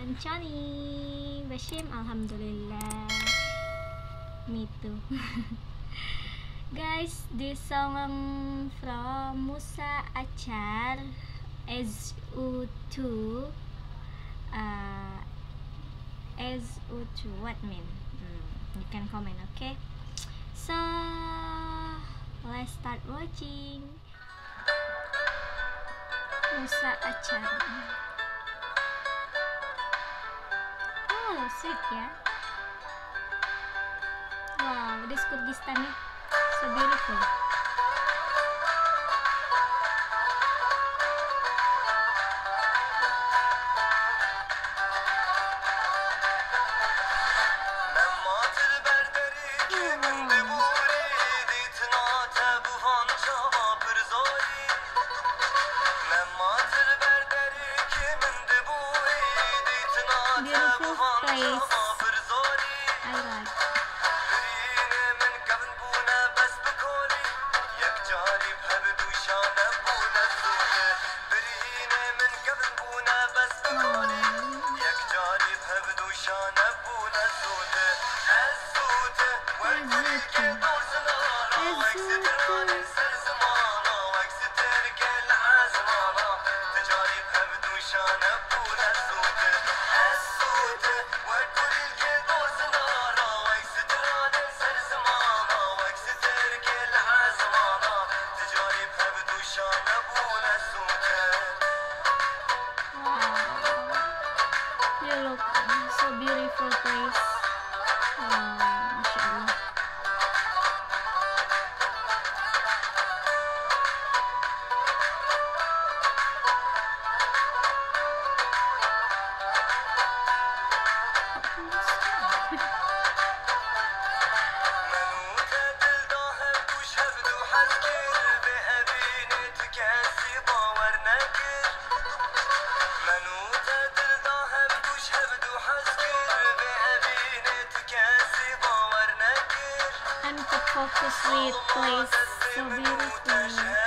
Johnny, Bashim, Alhamdulillah. Me too. Guys, this song from Musa Achar SU2. SU2, what mean? You can comment, okay? So let's start watching. Musa Achar. Oh, sweet ya. Wow, this Kyrgyzstan is so beautiful. Beautiful place. I like. You look so beautiful place. Mashallah. I'm to focus with place so beautiful. Look, mashallah.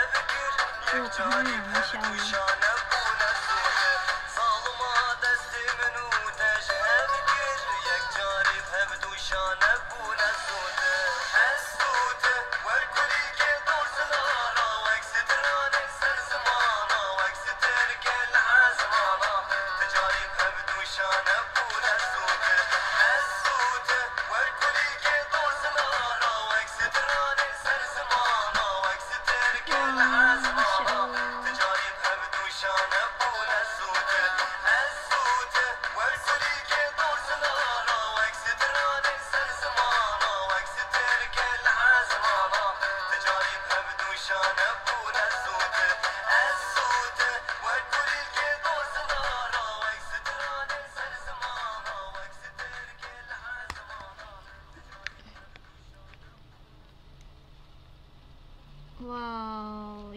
Wow,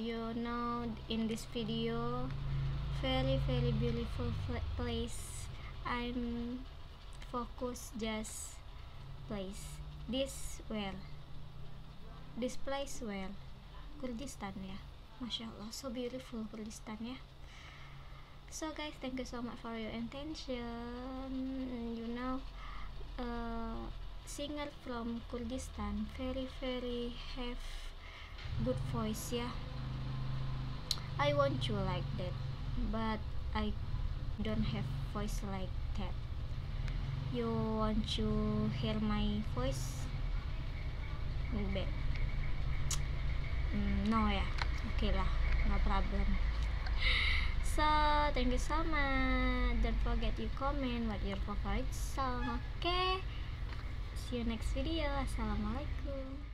in this video, very beautiful place. I'm focus just place. This place where Kyrgyzstan ya, mashallah, so beautiful Kyrgyzstan ya. So guys, thank you so much for your attention. Singer from Kyrgyzstan very have good voice ya. I want you like that, but I don't have voice like that. You want to hear my voice? No ya, okay lah, no problem. So thank you so much. Don't forget you comment what your favorite song. Okay, see you next video. Assalamualaikum.